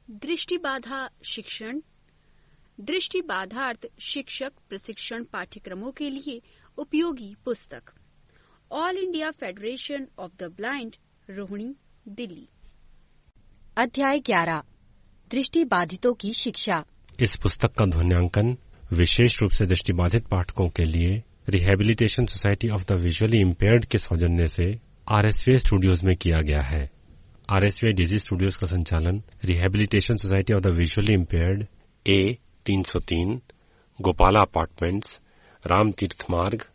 दृष्टिबाधा शिक्षण, दृष्टिबाधार्थ शिक्षक प्रशिक्षण पाठ्यक्रमों के लिए उपयोगी पुस्तक। All India federation of the blind, Rohini, Delhi. अध्याय 11, दृष्टिबाधितों की शिक्षा। इस पुस्तक का ध्वन्यांकन विशेष रूप से दृष्टिबाधित पाठकों के लिए rehabilitation society of the visually impaired के सौजन्य से RSVI स्टूडियोज में किया गया है। RSVI डेजी स्टूडियोज का संचालन rehabilitation society of the visually impaired A303 Gopala apartments, Ram तीर्थ मार्ग,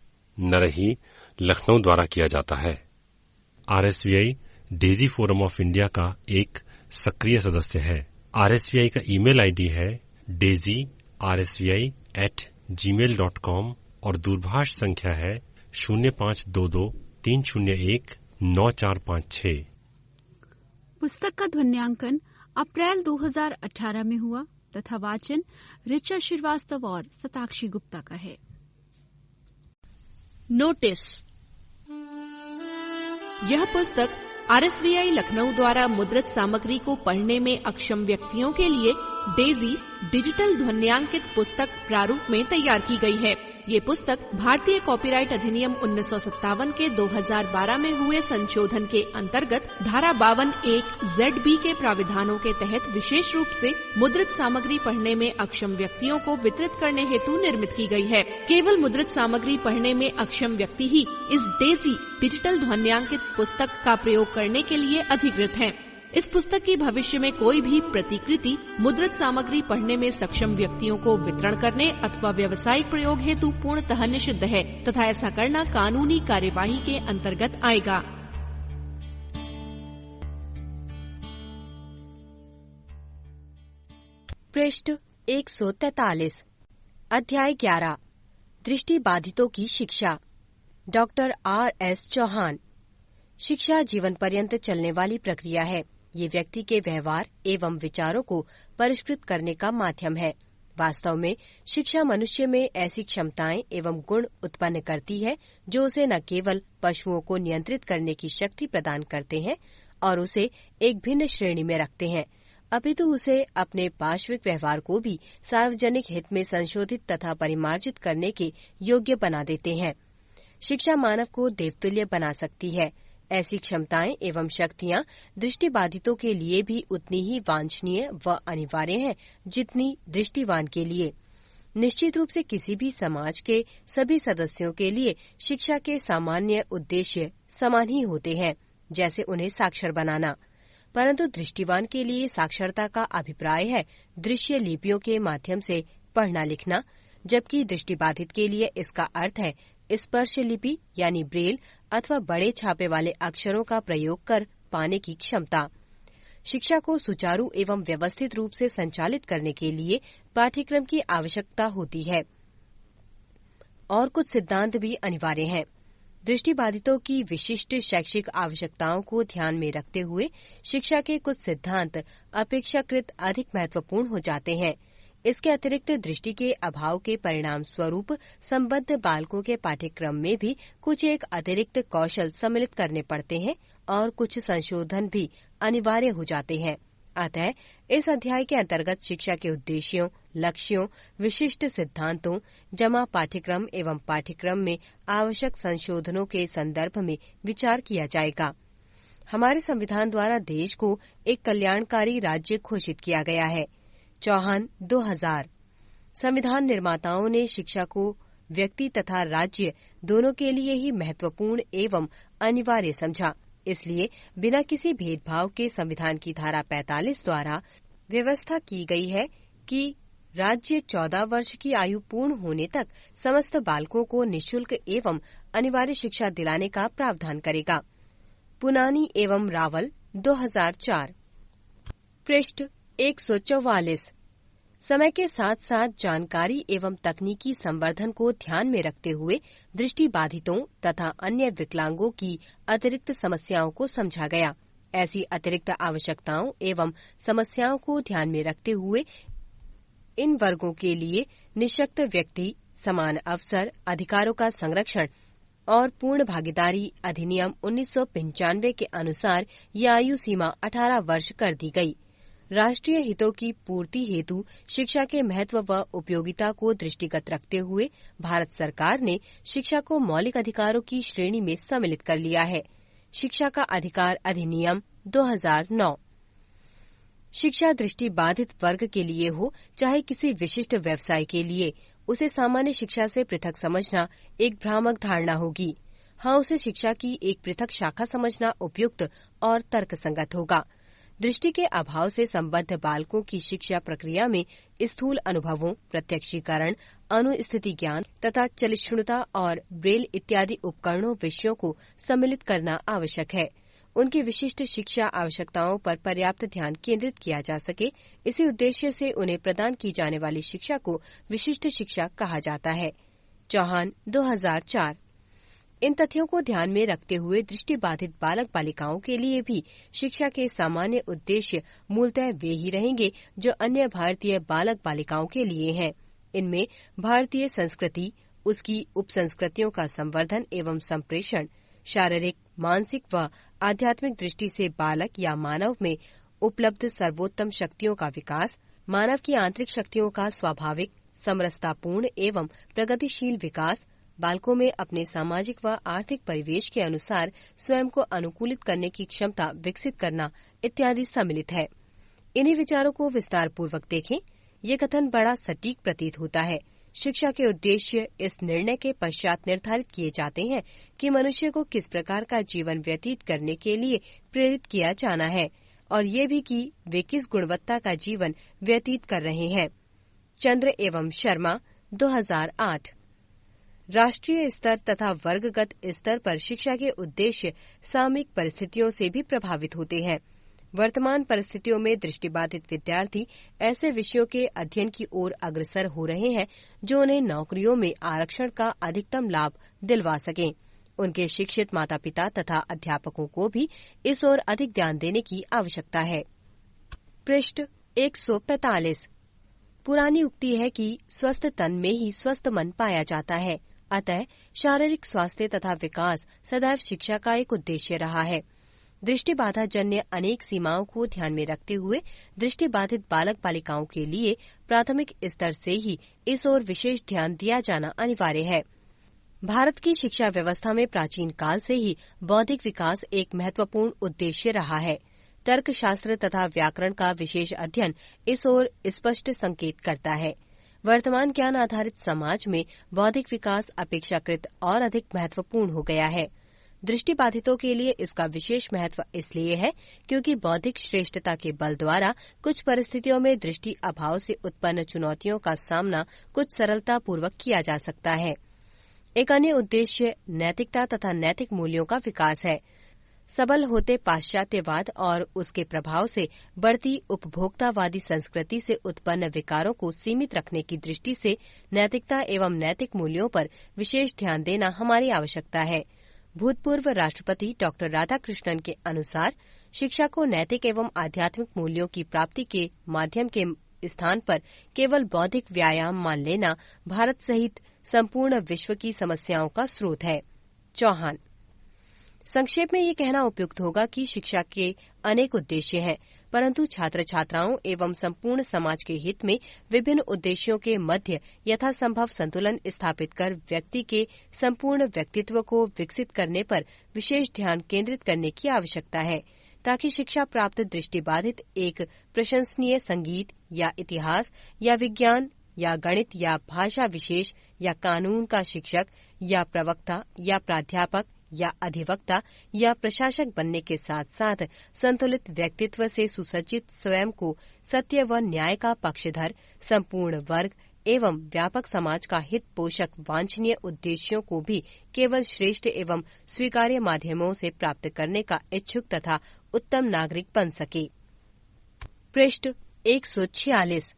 नरही, लखनऊ द्वारा किया जाता है। RSVI Daisy forum of India का एक सक्रिय सदस्य है। RSVI का ईमेल आईडी है daisyrsvi@gmail.com और दूरभाष संख्या है 0522-301-9456। पुस्तक का ध्वन्यांकन अप्रैल 2018 में हुआ तथा वाचन ऋचा श्रीवास्तव और सताक्षी गुप्ता का है। नोटिस। यह पुस्तक RSVI लखनऊ द्वारा मुद्रित सामग्री को पढ़ने में अक्षम व्यक्तियों के लिए डेजी डिजिटल ध्वन्यांकित पुस्तक प्रारूप में तैयार की गई है। ये पुस्तक भारतीय कॉपीराइट अधिनियम 1957 के 2012 में हुए संशोधन के अंतर्गत धारा 52(1)(ZB) के प्राविधानों के तहत विशेष रूप से मुद्रित सामग्री पढ़ने में अक्षम व्यक्तियों को वितरित करने हेतु निर्मित की गई है। केवल मुद्रित सामग्री पढ़ने में अक्षम व्यक्ति ही इस डेजी डिजिटल ध्वन्यांकित पुस्तक का प्रयोग करने के लिए अधिकृत हैं। इस पुस्तक की भविष्य में कोई भी प्रतिकृति मुद्रित सामग्री पढ़ने में सक्षम व्यक्तियों को वितरण करने अथवा व्यावसायिक प्रयोग हेतु पूर्णतः निषिद्ध है तथा ऐसा करना कानूनी कार्यवाही के अंतर्गत आएगा। पृष्ठ 143, अध्याय 11, दृष्टिबाधितों की शिक्षा। Doctor R.S. चौहान। शिक्षा जीवन पर्यंत चलने वाली प्रक्रिया है। ये व्यक्ति के व्यवहार एवं विचारों को परिष्कृत करने का माध्यम है। वास्तव में शिक्षा मनुष्य में ऐसी क्षमताएं एवं गुण उत्पन्न करती है जो उसे न केवल पशुओं को नियंत्रित करने की शक्ति प्रदान करते हैं और उसे एक भिन्न श्रेणी में रखते हैं, अपितु उसे अपने पार्श्विक व्यवहार को भी सार्वजनिक हित में संशोधित तथा परिमार्जित करने के योग्य बना देते हैं। शिक्षा मानव को देवतुल्य बना सकती है। ऐसी क्षमताएं एवं शक्तियां दृष्टिबाधितों के लिए भी उतनी ही वांछनीय व अनिवार्य हैं जितनी दृष्टिवान के लिए। निश्चित रूप से किसी भी समाज के सभी सदस्यों के लिए शिक्षा के सामान्य उद्देश्य समान ही होते हैं, जैसे उन्हें साक्षर बनाना। परंतु दृष्टिवान के लिए साक्षरता का अभिप्राय है दृश्य लिपियों के माध्यम से पढ़ना लिखना, जबकि दृष्टिबाधित के लिए इसका अर्थ है स्पर्श लिपि यानी ब्रेल अथवा बड़े छापे वाले अक्षरों का प्रयोग कर पाने की क्षमता। शिक्षा को सुचारू एवं व्यवस्थित रूप से संचालित करने के लिए पाठ्यक्रम की आवश्यकता होती है और कुछ सिद्धांत भी अनिवार्य हैं। दृष्टिबाधितों की विशिष्ट शैक्षिक आवश्यकताओं को ध्यान में रखते हुए शिक्षा के कुछ सिद्धांत अपेक्षाकृत अधिक महत्वपूर्ण हो जाते हैं। इसके अतिरिक्त दृष्टि के अभाव के परिणाम स्वरूप संबद्ध बालकों के पाठ्यक्रम में भी कुछ एक अतिरिक्त कौशल सम्मिलित करने पड़ते हैं और कुछ संशोधन भी अनिवार्य हो जाते हैं। अतः इस अध्याय के अंतर्गत शिक्षा के उद्देश्यों, लक्ष्यों, विशिष्ट सिद्धांतों, जमा पाठ्यक्रम एवं पाठ्यक्रम में आवश्यक संशोधनों के संदर्भ में विचार किया जाएगा। हमारे संविधान द्वारा देश को एक कल्याणकारी राज्य घोषित किया गया है। चौहान 2000। संविधान निर्माताओं ने शिक्षा को व्यक्ति तथा राज्य दोनों के लिए ही महत्वपूर्ण एवं अनिवार्य समझा। इसलिए बिना किसी भेदभाव के संविधान की धारा 45 द्वारा व्यवस्था की गई है कि राज्य 14 वर्ष की आयु पूर्ण होने तक समस्त बालकों को निःशुल्क एवं अनिवार्य शिक्षा दिलाने का प्रावधान करेगा। पुनानी एवं रावल 2004। पृष्ठ 144। समय के साथ साथ जानकारी एवं तकनीकी संवर्धन को ध्यान में रखते हुए दृष्टिबाधितों तथा अन्य विकलांगों की अतिरिक्त समस्याओं को समझा गया। ऐसी अतिरिक्त आवश्यकताओं एवं समस्याओं को ध्यान में रखते हुए इन वर्गों के लिए निःशक्त व्यक्ति, समान अवसर, अधिकारों का संरक्षण और पूर्ण भागीदारी अधिनियम 1995 के अनुसार यह आयु सीमा 18 वर्ष कर दी गई। राष्ट्रीय हितों की पूर्ति हेतु शिक्षा के महत्व व उपयोगिता को दृष्टिगत रखते हुए भारत सरकार ने शिक्षा को मौलिक अधिकारों की श्रेणी में सम्मिलित कर लिया है। शिक्षा का अधिकार अधिनियम 2009। शिक्षा दृष्टि बाधित वर्ग के लिए हो चाहे किसी विशिष्ट व्यवसाय के लिए, उसे सामान्य शिक्षा से पृथक समझना एक भ्रामक धारणा होगी। हाँ, उसे शिक्षा की एक पृथक शाखा समझना उपयुक्त और तर्कसंगत होगा। दृष्टि के अभाव से संबद्ध बालकों की शिक्षा प्रक्रिया में स्थूल अनुभवों, प्रत्यक्षीकरण, अनुस्थिति ज्ञान तथा चलिष्णुता और ब्रेल इत्यादि उपकरणों विषयों को सम्मिलित करना आवश्यक है। उनकी विशिष्ट शिक्षा आवश्यकताओं पर पर्याप्त ध्यान केंद्रित किया जा सके, इसी उद्देश्य से उन्हें प्रदान की जाने वाली शिक्षा को विशिष्ट शिक्षा कहा जाता है। चौहान 2004। इन तथ्यों को ध्यान में रखते हुए दृष्टिबाधित बालक बालिकाओं के लिए भी शिक्षा के सामान्य उद्देश्य मूलतः वे ही रहेंगे जो अन्य भारतीय बालक बालिकाओं के लिए हैं। इनमें भारतीय संस्कृति, उसकी उपसंस्कृतियों का संवर्धन एवं संप्रेषण, शारीरिक, मानसिक व आध्यात्मिक दृष्टि से बालक या मानव में उपलब्ध सर्वोत्तम शक्तियों का विकास, मानव की आंतरिक शक्तियों का स्वाभाविक, समरसतापूर्ण एवं प्रगतिशील विकास, बालकों में अपने सामाजिक व आर्थिक परिवेश के अनुसार स्वयं को अनुकूलित करने की क्षमता विकसित करना इत्यादि सम्मिलित है। इन्हीं विचारों को विस्तार पूर्वक देखें। ये कथन बड़ा सटीक प्रतीत होता है। शिक्षा के उद्देश्य इस निर्णय के पश्चात निर्धारित किए जाते हैं कि मनुष्य को किस प्रकार का जीवन व्यतीत करने के लिए प्रेरित किया जाना है और ये भी कि वे किस गुणवत्ता का जीवन व्यतीत कर रहे हैं। चंद्र एवं शर्मा 2008। राष्ट्रीय स्तर तथा वर्गगत स्तर पर शिक्षा के उद्देश्य सामयिक परिस्थितियों से भी प्रभावित होते हैं। वर्तमान परिस्थितियों में दृष्टिबाधित विद्यार्थी ऐसे विषयों के अध्ययन की ओर अग्रसर हो रहे हैं जो उन्हें नौकरियों में आरक्षण का अधिकतम लाभ दिलवा सकें। उनके शिक्षित माता पिता तथा अध्यापकों को भी इस ओर अधिक ध्यान देने की आवश्यकता है। पृष्ठ 145। पुरानी उक्ति है कि स्वस्थ तन में ही स्वस्थ मन पाया जाता है। अतः शारीरिक स्वास्थ्य तथा विकास सदैव शिक्षा का एक उद्देश्य रहा है। दृष्टिबाधा जन्य अनेक सीमाओं को ध्यान में रखते हुए दृष्टिबाधित बालक बालिकाओं के लिए प्राथमिक स्तर से ही इस ओर विशेष ध्यान दिया जाना अनिवार्य है। भारत की शिक्षा व्यवस्था में प्राचीन काल से ही बौद्धिक विकास एक महत्वपूर्ण उद्देश्य रहा है। तर्कशास्त्र तथा व्याकरण का विशेष अध्ययन इस ओर स्पष्ट संकेत करता है। वर्तमान ज्ञान आधारित समाज में बौद्धिक विकास अपेक्षाकृत और अधिक महत्वपूर्ण हो गया है। दृष्टिबाधितों के लिए इसका विशेष महत्व इसलिए है क्योंकि बौद्धिक श्रेष्ठता के बल द्वारा कुछ परिस्थितियों में दृष्टि अभाव से उत्पन्न चुनौतियों का सामना कुछ सरलता पूर्वक किया जा सकता है। एक अन्य उद्देश्य नैतिकता तथा नैतिक मूल्यों का विकास है। सबल होते पाश्चात्यवाद और उसके प्रभाव से बढ़ती उपभोक्तावादी संस्कृति से उत्पन्न विकारों को सीमित रखने की दृष्टि से नैतिकता एवं नैतिक मूल्यों पर विशेष ध्यान देना हमारी आवश्यकता है। भूतपूर्व राष्ट्रपति डॉक्टर राधाकृष्णन के अनुसार शिक्षा को नैतिक एवं आध्यात्मिक मूल्यों की प्राप्ति के माध्यम के स्थान पर केवल बौद्धिक व्यायाम मान लेना भारत सहित संपूर्ण विश्व की समस्याओं का स्रोत है। चौहान। संक्षेप में ये कहना उपयुक्त होगा कि शिक्षा के अनेक उद्देश्य हैं, परंतु छात्र छात्राओं एवं संपूर्ण समाज के हित में विभिन्न उद्देश्यों के मध्य यथासंभव संतुलन स्थापित कर व्यक्ति के संपूर्ण व्यक्तित्व को विकसित करने पर विशेष ध्यान केंद्रित करने की आवश्यकता है, ताकि शिक्षा प्राप्त दृष्टिबाधित एक प्रशंसनीय संगीत या इतिहास या विज्ञान या गणित या भाषा विशेष या कानून का शिक्षक या प्रवक्ता या प्राध्यापक या अधिवक्ता या प्रशासक बनने के साथ साथ संतुलित व्यक्तित्व से सुसज्जित स्वयं को सत्य व न्याय का पक्षधर संपूर्ण वर्ग एवं व्यापक समाज का हित पोषक वांछनीय उद्देश्यों को भी केवल श्रेष्ठ एवं स्वीकार्य माध्यमों से प्राप्त करने का इच्छुक तथा उत्तम नागरिक बन सके। पृष्ठ 146।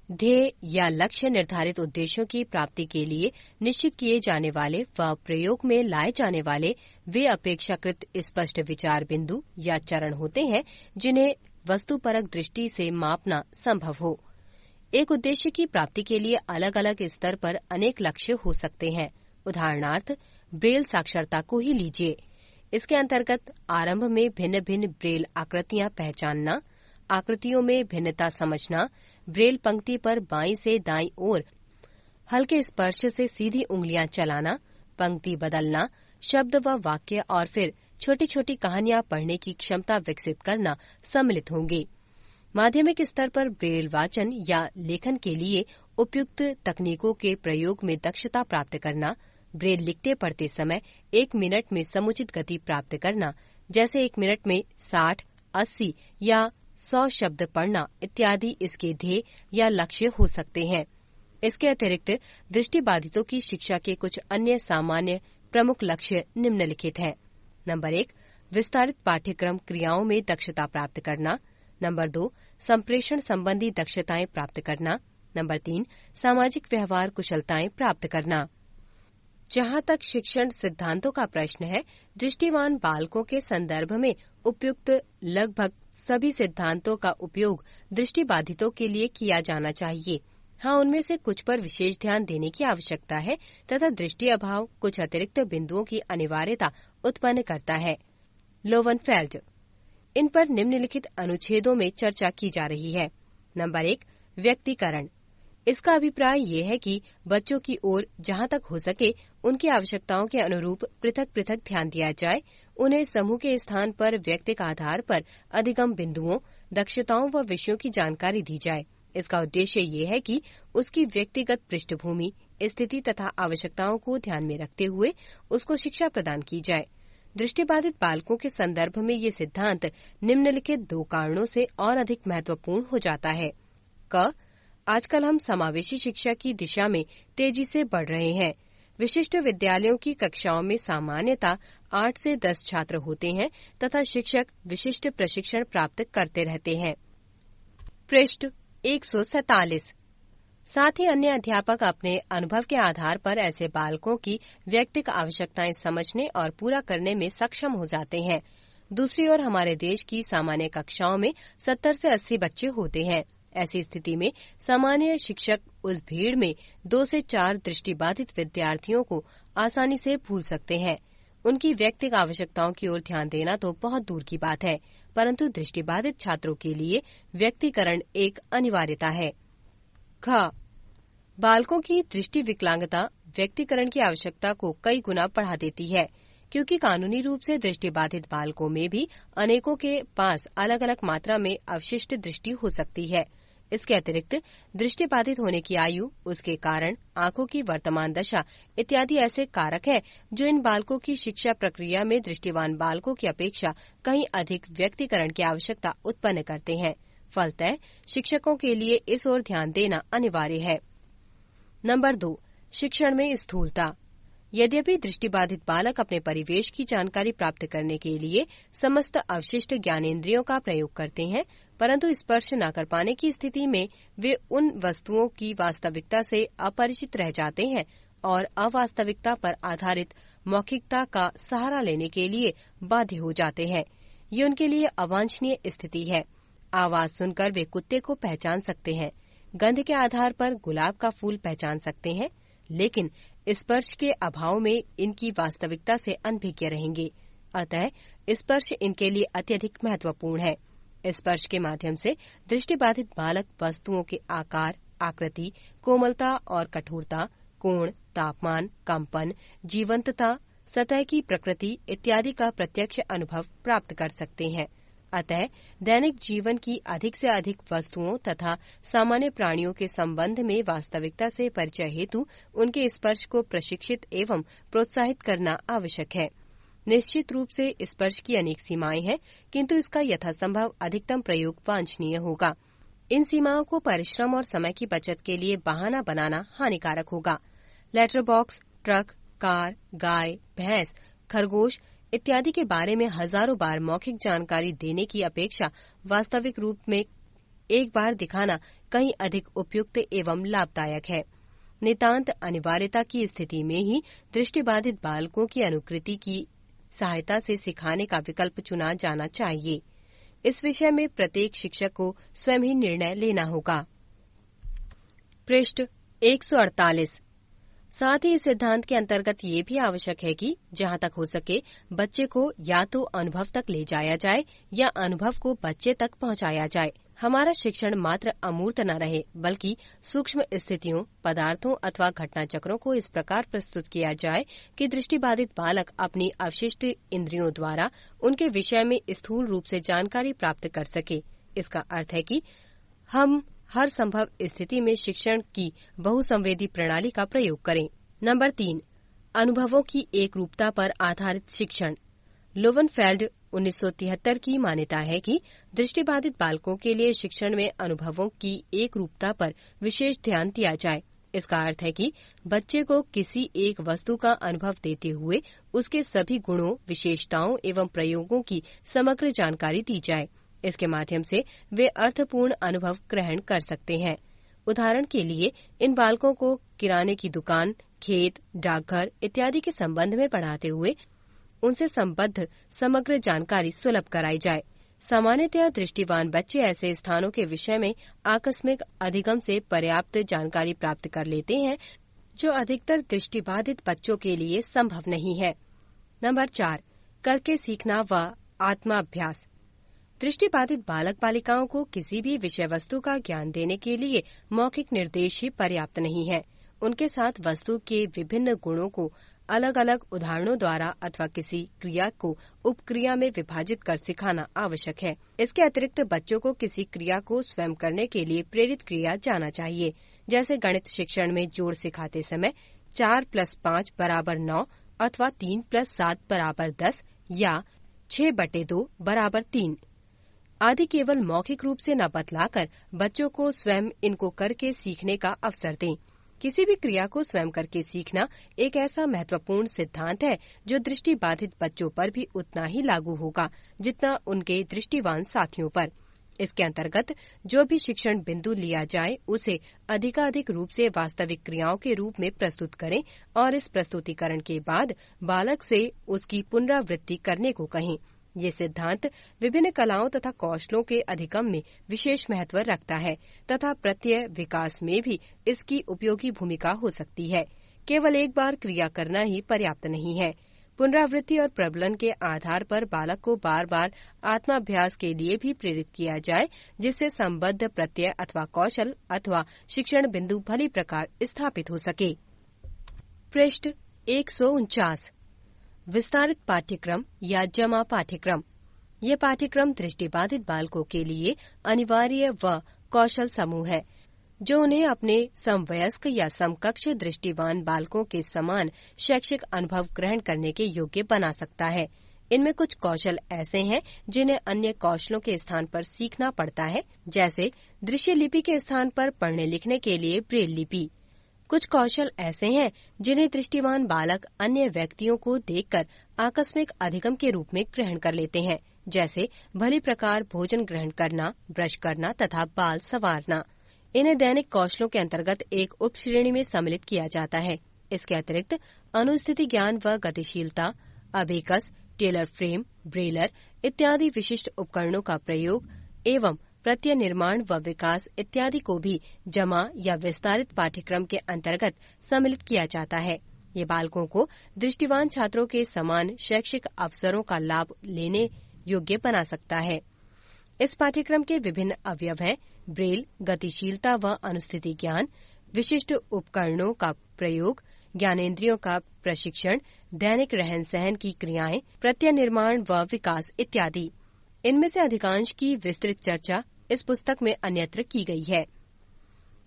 ध्येय या लक्ष्य निर्धारित उद्देश्यों की प्राप्ति के लिए निश्चित किए जाने वाले व प्रयोग में लाए जाने वाले वे अपेक्षाकृत स्पष्ट विचार बिंदु या चरण होते हैं जिन्हें वस्तुपरक दृष्टि से मापना संभव हो। एक उद्देश्य की प्राप्ति के लिए अलग अलग स्तर पर अनेक लक्ष्य हो सकते हैं। उदाहरणार्थ ब्रेल साक्षरता को ही लीजिए। इसके अंतर्गत आरंभ में भिन्न भिन्न ब्रेल आकृतियां पहचानना, आकृतियों में भिन्नता समझना, ब्रेल पंक्ति पर बाईं से दाईं ओर हल्के स्पर्श से सीधी उंगलियां चलाना, पंक्ति बदलना, शब्द व वाक्य और फिर छोटी छोटी कहानियां पढ़ने की क्षमता विकसित करना सम्मिलित होंगे। माध्यमिक स्तर पर ब्रेल वाचन या लेखन के लिए उपयुक्त तकनीकों के प्रयोग में दक्षता प्राप्त करना, ब्रेल लिखते पढ़ते समय 1 मिनट में समुचित गति प्राप्त करना, जैसे 1 मिनट में 60, 80 या 100 शब्द पढ़ना इत्यादि इसके ध्येय या लक्ष्य हो सकते हैं। इसके अतिरिक्त दृष्टिबाधितों की शिक्षा के कुछ अन्य सामान्य प्रमुख लक्ष्य निम्नलिखित हैं। नंबर 1, विस्तारित पाठ्यक्रम क्रियाओं में दक्षता प्राप्त करना। नंबर 2, संप्रेषण संबंधी दक्षताएं प्राप्त करना। नंबर 3, सामाजिक व्यवहार कुशलताएं प्राप्त करना। जहां तक शिक्षण सिद्धांतों का प्रश्न है, दृष्टिवान बालकों के संदर्भ में उपयुक्त लगभग सभी सिद्धांतों का उपयोग दृष्टिबाधितों के लिए किया जाना चाहिए। हाँ, उनमें से कुछ पर विशेष ध्यान देने की आवश्यकता है तथा दृष्टि अभाव कुछ अतिरिक्त बिंदुओं की अनिवार्यता उत्पन्न करता है। लोवेनफेल्ड। इन पर निम्नलिखित अनुच्छेदों में चर्चा की जा रही है। नंबर 1, व्यक्तिकरण। इसका अभिप्राय ये है कि बच्चों की ओर जहाँ तक हो सके उनकी आवश्यकताओं के अनुरूप पृथक पृथक ध्यान दिया जाए। उन्हें समूह के स्थान पर व्यक्तिगत आधार पर अधिगम बिंदुओं, दक्षताओं व विषयों की जानकारी दी जाए। इसका उद्देश्य ये है कि उसकी व्यक्तिगत पृष्ठभूमि, स्थिति तथा आवश्यकताओं को ध्यान में रखते हुए उसको शिक्षा प्रदान की जाए। दृष्टिबाधित बालकों के संदर्भ में ये सिद्धांत निम्नलिखित 2 कारणों से और अधिक महत्वपूर्ण हो जाता है। क, आजकल हम समावेशी शिक्षा की दिशा में तेजी से बढ़ रहे हैं। विशिष्ट विद्यालयों की कक्षाओं में सामान्यतः 8 से 10 छात्र होते हैं तथा शिक्षक विशिष्ट प्रशिक्षण प्राप्त करते रहते हैं। पृष्ठ 147। साथ ही अन्य अध्यापक अपने अनुभव के आधार पर ऐसे बालकों की व्यक्तिगत आवश्यकताएं समझने और पूरा करने में सक्षम हो जाते हैं। दूसरी ओर हमारे देश की सामान्य कक्षाओं में 70 से 80 बच्चे होते हैं। ऐसी स्थिति में सामान्य शिक्षक उस भीड़ में 2 से 4 दृष्टिबाधित विद्यार्थियों को आसानी से भूल सकते हैं। उनकी व्यक्तिगत आवश्यकताओं की ओर ध्यान देना तो बहुत दूर की बात है, परंतु दृष्टिबाधित छात्रों के लिए व्यक्तिकरण एक अनिवार्यता है। ख, बालकों की दृष्टि विकलांगता व्यक्तिकरण की आवश्यकता को कई गुना बढ़ा देती है, क्योंकि कानूनी रूप से दृष्टिबाधित बालकों में भी अनेकों के पास अलग अलग मात्रा में अवशिष्ट दृष्टि हो सकती है। इसके अतिरिक्त दृष्टिबाधित होने की आयु, उसके कारण, आंखों की वर्तमान दशा इत्यादि ऐसे कारक हैं जो इन बालकों की शिक्षा प्रक्रिया में दृष्टिवान बालकों की अपेक्षा कहीं अधिक व्यक्तिकरण की आवश्यकता उत्पन्न करते हैं। फलतः शिक्षकों के लिए इस ओर ध्यान देना अनिवार्य है। नंबर 2, शिक्षण में स्थूलता। यद्यपि दृष्टिबाधित बालक अपने परिवेश की जानकारी प्राप्त करने के लिए समस्त अवशिष्ट ज्ञानेंद्रियों का प्रयोग करते हैं, परंतु स्पर्श न कर पाने की स्थिति में वे उन वस्तुओं की वास्तविकता से अपरिचित रह जाते हैं और अवास्तविकता पर आधारित मौखिकता का सहारा लेने के लिए बाध्य हो जाते हैं। ये उनके लिए अवांछनीय स्थिति है। आवाज सुनकर वे कुत्ते को पहचान सकते हैं, गंध के आधार पर गुलाब का फूल पहचान सकते हैं, लेकिन स्पर्श के अभाव में इनकी वास्तविकता से अनभिज्ञ रहेंगे। अतः स्पर्श इनके लिए अत्यधिक महत्वपूर्ण है। स्पर्श के माध्यम से दृष्टिबाधित बालक वस्तुओं के आकार, आकृति, कोमलता और कठोरता, कोण, तापमान, कंपन, जीवंतता, सतह की प्रकृति इत्यादि का प्रत्यक्ष अनुभव प्राप्त कर सकते हैं। अतः दैनिक जीवन की अधिक से अधिक वस्तुओं तथा सामान्य प्राणियों के संबंध में वास्तविकता से परिचय हेतु उनके स्पर्श को प्रशिक्षित एवं प्रोत्साहित करना आवश्यक है। निश्चित रूप से स्पर्श की अनेक सीमाएं हैं, किंतु इसका यथासंभव अधिकतम प्रयोग वांछनीय होगा। इन सीमाओं को परिश्रम और समय की बचत के लिए बहाना बनाना हानिकारक होगा। लेटर बॉक्स, ट्रक, कार, गाय, भैंस, खरगोश इत्यादि के बारे में हजारों बार मौखिक जानकारी देने की अपेक्षा वास्तविक रूप में एक बार दिखाना कहीं अधिक उपयुक्त एवं लाभदायक है। नितांत अनिवार्यता की स्थिति में ही दृष्टिबाधित बालकों की अनुकृति की सहायता से सिखाने का विकल्प चुना जाना चाहिए। इस विषय में प्रत्येक शिक्षक को स्वयं ही निर्णय लेना होगा। पृष्ठ 148। साथ ही इस सिद्धांत के अंतर्गत ये भी आवश्यक है कि जहाँ तक हो सके बच्चे को या तो अनुभव तक ले जाया जाए या अनुभव को बच्चे तक पहुँचाया जाए। हमारा शिक्षण मात्र अमूर्त न रहे बल्कि सूक्ष्म स्थितियों, पदार्थों अथवा घटना चक्रों को इस प्रकार प्रस्तुत किया जाए कि दृष्टिबाधित बालक अपनी अवशिष्ट इंद्रियों द्वारा उनके विषय में स्थूल रूप से जानकारी प्राप्त कर सके। इसका अर्थ है कि हम हर संभव स्थिति में शिक्षण की बहुसंवेदी प्रणाली का प्रयोग करें। नंबर 3, अनुभवों की एक रूपता पर आधारित शिक्षण। लोवेनफेल्ड 1973 की मान्यता है कि दृष्टिबाधित बालकों के लिए शिक्षण में अनुभवों की एक रूपता पर विशेष ध्यान दिया जाए। इसका अर्थ है कि बच्चे को किसी एक वस्तु का अनुभव देते हुए उसके सभी गुणों, विशेषताओं एवं प्रयोगों की समग्र जानकारी दी जाए। इसके माध्यम से वे अर्थपूर्ण अनुभव ग्रहण कर सकते हैं। उदाहरण के लिए इन बालकों को किराने की दुकान, खेत, डाकघर इत्यादि के संबंध में पढ़ाते हुए उनसे संबद्ध समग्र जानकारी सुलभ कराई जाए। सामान्यतया दृष्टिवान बच्चे ऐसे स्थानों के विषय में आकस्मिक अधिगम से पर्याप्त जानकारी प्राप्त कर लेते हैं जो अधिकतर दृष्टिबाधित बच्चों के लिए संभव नहीं है। नंबर 4, करके सीखना व आत्माभ्यास। दृष्टिबाधित बालक बालिकाओं को किसी भी विषय वस्तु का ज्ञान देने के लिए मौखिक निर्देश ही पर्याप्त नहीं है। उनके साथ वस्तु के विभिन्न गुणों को अलग अलग उदाहरणों द्वारा अथवा किसी क्रिया को उपक्रिया में विभाजित कर सिखाना आवश्यक है। इसके अतिरिक्त बच्चों को किसी क्रिया को स्वयं करने के लिए प्रेरित किया जाना चाहिए। जैसे गणित शिक्षण में जोड़ सिखाते समय 4 + 5 = 9 अथवा 3 + 7 = 10 या 6/2 = 3 आदि केवल मौखिक रूप से न बतलाकर बच्चों को स्वयं इनको करके सीखने का अवसर दें। किसी भी क्रिया को स्वयं करके सीखना एक ऐसा महत्वपूर्ण सिद्धांत है जो दृष्टिबाधित बच्चों पर भी उतना ही लागू होगा जितना उनके दृष्टिवान साथियों पर। इसके अंतर्गत जो भी शिक्षण बिंदु लिया जाए उसे अधिकाधिक रूप से वास्तविक क्रियाओं के रूप में प्रस्तुत करें और इस प्रस्तुतिकरण के बाद बालक से उसकी पुनरावृत्ति करने को कहें। ये सिद्धांत विभिन्न कलाओं तथा कौशलों के अधिगम में विशेष महत्व रखता है तथा प्रत्यय विकास में भी इसकी उपयोगी भूमिका हो सकती है। केवल एक बार क्रिया करना ही पर्याप्त नहीं है। पुनरावृत्ति और प्रबलन के आधार पर बालक को बार बार आत्माभ्यास के लिए भी प्रेरित किया जाए जिससे संबद्ध प्रत्यय अथवा कौशल अथवा शिक्षण बिंदु भली प्रकार स्थापित हो सके। पृष्ठ 149, विस्तारित पाठ्यक्रम या जमा पाठ्यक्रम। ये पाठ्यक्रम दृष्टिबाधित बालकों के लिए अनिवार्य व कौशल समूह है जो उन्हें अपने समवयस्क या समकक्ष दृष्टिवान बालकों के समान शैक्षिक अनुभव ग्रहण करने के योग्य बना सकता है। इनमें कुछ कौशल ऐसे हैं जिन्हें अन्य कौशलों के स्थान पर सीखना पड़ता है, जैसे दृश्य लिपि के स्थान पर पढ़ने लिखने के लिए ब्रेल लिपि। कुछ कौशल ऐसे हैं जिन्हें दृष्टिवान बालक अन्य व्यक्तियों को देखकर आकस्मिक अधिगम के रूप में ग्रहण कर लेते हैं, जैसे भली प्रकार भोजन ग्रहण करना, ब्रश करना तथा बाल संवारना। इन्हें दैनिक कौशलों के अंतर्गत एक उप श्रेणी में सम्मिलित किया जाता है। इसके अतिरिक्त अनुस्थिति ज्ञान व गतिशीलता, अबेकस, टेलर फ्रेम, ब्रेलर इत्यादि विशिष्ट उपकरणों का प्रयोग एवं प्रत्यय निर्माण व विकास इत्यादि को भी जमा या विस्तारित पाठ्यक्रम के अंतर्गत सम्मिलित किया जाता है। ये बालकों को दृष्टिवान छात्रों के समान शैक्षिक अवसरों का लाभ लेने योग्य बना सकता है। इस पाठ्यक्रम के विभिन्न अवयव हैं ब्रेल, गतिशीलता व अनुस्थिति ज्ञान, विशिष्ट उपकरणों का प्रयोग, ज्ञानेंद्रियों का प्रशिक्षण, दैनिक रहन सहन की क्रियाएं, प्रत्यय निर्माण व विकास इत्यादि। इनमें से अधिकांश की विस्तृत चर्चा इस पुस्तक में अन्यत्र की गई है।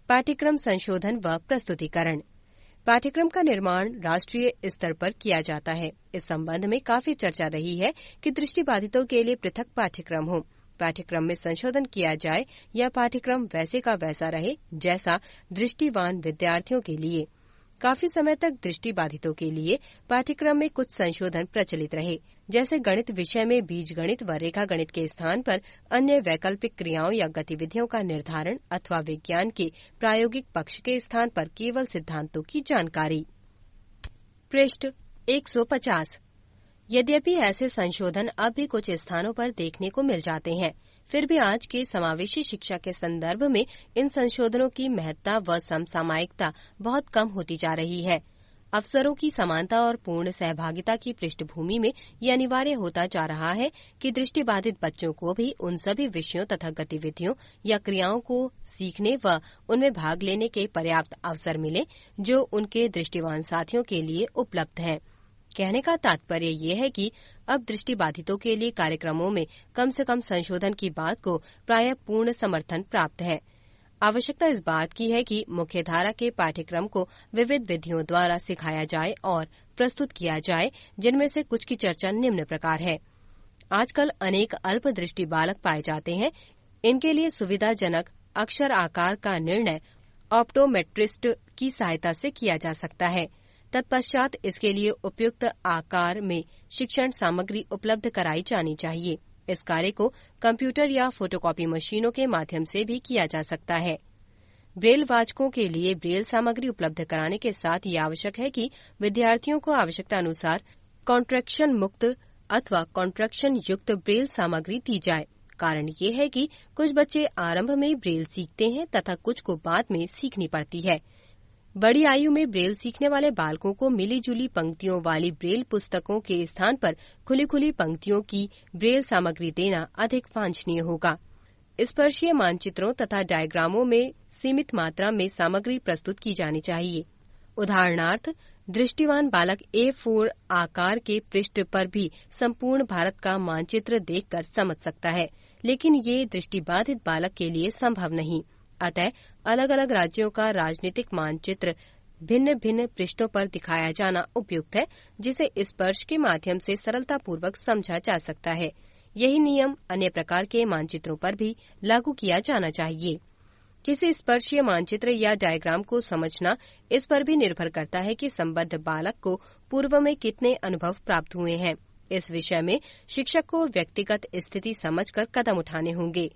पाठ्यक्रम संशोधन व प्रस्तुतिकरण। पाठ्यक्रम का निर्माण राष्ट्रीय स्तर पर किया जाता है। इस संबंध में काफी चर्चा रही है कि दृष्टिबाधितों के लिए पृथक पाठ्यक्रम हो, पाठ्यक्रम में संशोधन किया जाए या पाठ्यक्रम वैसे का वैसा रहे जैसा दृष्टिवान विद्यार्थियों के लिए। काफी समय तक दृष्टिबाधितों के लिए पाठ्यक्रम में कुछ संशोधन प्रचलित रहे, जैसे गणित विषय में बीजगणित व रेखा गणित के स्थान पर अन्य वैकल्पिक क्रियाओं या गतिविधियों का निर्धारण अथवा विज्ञान के प्रायोगिक पक्ष के स्थान पर केवल सिद्धांतों की जानकारी। पृष्ठ 150। यद्यपि ऐसे संशोधन अब भी कुछ स्थानों पर देखने को मिल जाते हैं, फिर भी आज के समावेशी शिक्षा के संदर्भ में इन संशोधनों की महत्ता व समसामयिकता बहुत कम होती जा रही है। अवसरों की समानता और पूर्ण सहभागिता की पृष्ठभूमि में ये अनिवार्य होता जा रहा है कि दृष्टिबाधित बच्चों को भी उन सभी विषयों तथा गतिविधियों या क्रियाओं को सीखने व उनमें भाग लेने के पर्याप्त अवसर मिले जो उनके दृष्टिवान साथियों के लिए उपलब्ध हैं। कहने का तात्पर्य ये है कि अब दृष्टिबाधितों के लिए कार्यक्रमों में कम से कम संशोधन की बात को प्रायः पूर्ण समर्थन प्राप्त है। आवश्यकता इस बात की है कि मुख्यधारा के पाठ्यक्रम को विविध विधियों द्वारा सिखाया जाए और प्रस्तुत किया जाए, जिनमें से कुछ की चर्चा निम्न प्रकार है। आजकल अनेक अल्पदृष्टि बालक पाए जाते हैं। इनके लिए सुविधाजनक अक्षर आकार का निर्णय ऑप्टोमेट्रिस्ट की सहायता से किया जा सकता है। तत्पश्चात इसके लिए उपयुक्त आकार में शिक्षण सामग्री उपलब्ध कराई जानी चाहिए। इस कार्य को कंप्यूटर या फोटोकॉपी मशीनों के माध्यम से भी किया जा सकता है। ब्रेल वाचकों के लिए ब्रेल सामग्री उपलब्ध कराने के साथ ये आवश्यक है कि विद्यार्थियों को आवश्यकता अनुसार कॉन्ट्रैक्शन मुक्त अथवा कॉन्ट्रैक्शन युक्त ब्रेल सामग्री दी जाए। कारण ये है कि कुछ बच्चे आरंभ में ब्रेल सीखते हैं तथा कुछ को बाद में सीखनी पड़ती है। बड़ी आयु में ब्रेल सीखने वाले बालकों को मिली-जुली पंक्तियों वाली ब्रेल पुस्तकों के स्थान पर खुली पंक्तियों की ब्रेल सामग्री देना अधिक वांछनीय होगा। स्पर्शीय मानचित्रों तथा डायग्रामों में सीमित मात्रा में सामग्री प्रस्तुत की जानी चाहिए। उदाहरणार्थ, दृष्टिवान बालक A4 आकार के पृष्ठ पर भी संपूर्ण भारत का मानचित्र देखकर समझ सकता है, लेकिन ये दृष्टिबाधित बालक के लिए संभव नहीं। अतः अलग अलग राज्यों का राजनीतिक मानचित्र भिन्न भिन्न पृष्ठों पर दिखाया जाना उपयुक्त है, जिसे स्पर्श के माध्यम से सरलतापूर्वक समझा जा सकता है। यही नियम अन्य प्रकार के मानचित्रों पर भी लागू किया जाना चाहिए। किसी स्पर्शीय मानचित्र या डायग्राम को समझना इस पर भी निर्भर करता है कि संबद्ध बालक को पूर्व में कितने अनुभव प्राप्त हुए हैं। इस विषय में शिक्षक को व्यक्तिगत स्थिति समझकर कदम उठाने होंगे।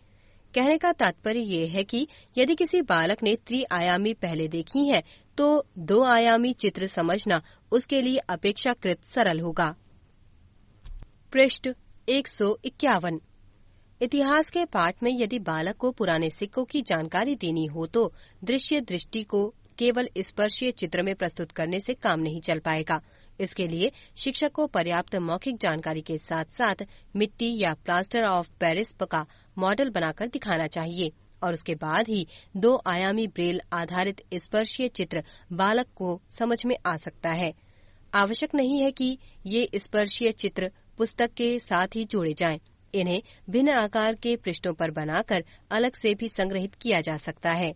कहने का तात्पर्य ये है कि यदि किसी बालक ने त्रि-आयामी पहले देखी है, तो 2-आयामी चित्र समझना उसके लिए अपेक्षाकृत सरल होगा। पृष्ठ 151। इतिहास के पाठ में यदि बालक को पुराने सिक्कों की जानकारी देनी हो तो दृश्य दृष्टि को केवल स्पर्शीय चित्र में प्रस्तुत करने से काम नहीं चल पाएगा। इसके लिए शिक्षक को पर्याप्त मौखिक जानकारी के साथ साथ मिट्टी या प्लास्टर ऑफ पेरिस का मॉडल बनाकर दिखाना चाहिए और उसके बाद ही 2-आयामी ब्रेल आधारित स्पर्शीय चित्र बालक को समझ में आ सकता है। आवश्यक नहीं है कि ये स्पर्शीय चित्र पुस्तक के साथ ही जोड़े जाएं। इन्हें भिन्न आकार के पृष्ठों पर बनाकर अलग से भी संग्रहित किया जा सकता है।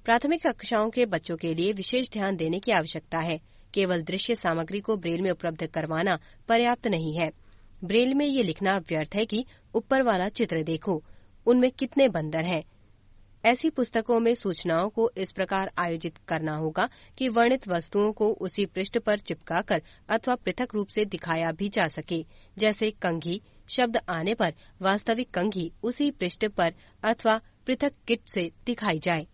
प्राथमिक कक्षाओं के बच्चों के लिए विशेष ध्यान देने की आवश्यकता है। केवल दृश्य सामग्री को ब्रेल में उपलब्ध करवाना पर्याप्त नहीं है। ब्रेल में ये लिखना व्यर्थ है कि ऊपर वाला चित्र देखो, उनमें कितने बंदर हैं। ऐसी पुस्तकों में सूचनाओं को इस प्रकार आयोजित करना होगा कि वर्णित वस्तुओं को उसी पृष्ठ पर चिपकाकर अथवा पृथक रूप से दिखाया भी जा सके। जैसे कंघी शब्द आने पर वास्तविक कंघी उसी पृष्ठ पर अथवा पृथक किट से दिखाई जाए।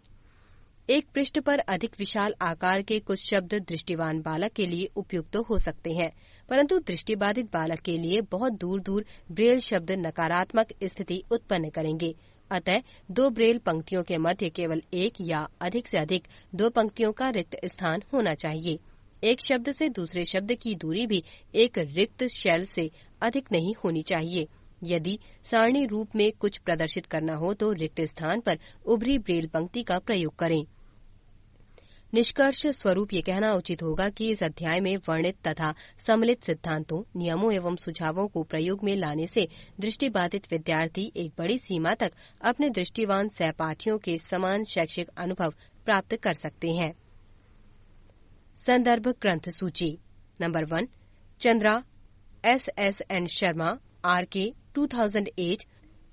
एक पृष्ठ पर अधिक विशाल आकार के कुछ शब्द दृष्टिवान बालक के लिए उपयुक्त हो सकते हैं, परंतु दृष्टिबाधित बालक के लिए बहुत दूर दूर ब्रेल शब्द नकारात्मक स्थिति उत्पन्न करेंगे। अतः 2 ब्रेल पंक्तियों के मध्य केवल एक या अधिक से अधिक 2 पंक्तियों का रिक्त स्थान होना चाहिए। एक शब्द से दूसरे शब्द की दूरी भी एक रिक्त शेल से अधिक नहीं होनी चाहिए। यदि सारणी रूप में कुछ प्रदर्शित करना हो तो रिक्त स्थान पर उभरी ब्रेल पंक्ति का प्रयोग करें। निष्कर्ष स्वरूप ये कहना उचित होगा कि इस अध्याय में वर्णित तथा सम्मिलित सिद्धांतों, नियमों एवं सुझावों को प्रयोग में लाने से दृष्टिबाधित विद्यार्थी एक बड़ी सीमा तक अपने दृष्टिवान सहपाठियों के समान शैक्षिक अनुभव प्राप्त कर सकते हैं। संदर्भ ग्रंथ सूची। Number 1, Chandra, S.S.N. Sharma, R.K. 2008,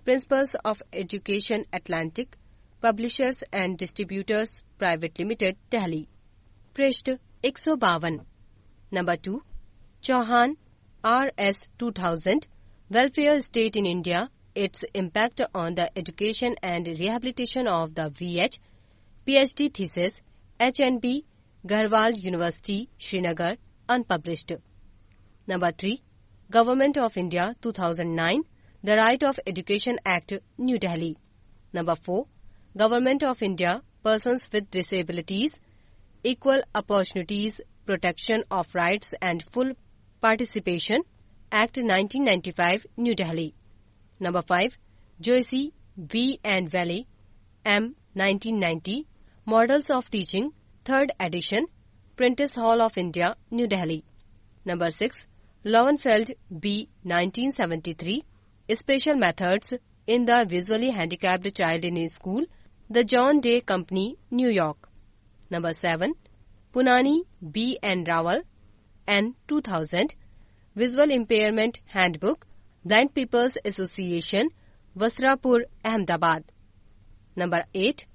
Principles of Education, Atlantic, Publishers and Distributors Private Limited, Delhi। पृष्ठ 152। नंबर 2, Chauhan, R.S. 2000, Welfare State in India, Its Impact on the Education and Rehabilitation of the VH, PhD Thesis, HNB, Garhwal University, Srinagar, unpublished। Number 3, Government of India, 2009, The Right of Education Act, New Delhi। Number 4, Government of India, Persons with Disabilities, Equal Opportunities protection of rights and full participation act 1995 New Delhi. Number 5 Joyce B and Weil M 1990 models of teaching 3rd edition Prentice Hall of India New Delhi. Number 6 Lowenfeld B 1973 special methods in the visually handicapped child in a school, the John Day Company, New York. Number 7. Punani, B. and Rawal, N. 2000, Visual Impairment Handbook, Blind People's Association, Vasrapur, Ahmedabad. Number 8.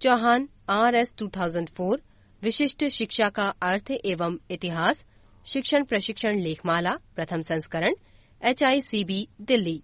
Chauhan, R.S. 2004, विशिष्ट शिक्षा का अर्थ एवं इतिहास शिक्षण प्रशिक्षण लेखमाला प्रथम संस्करण HICB Delhi.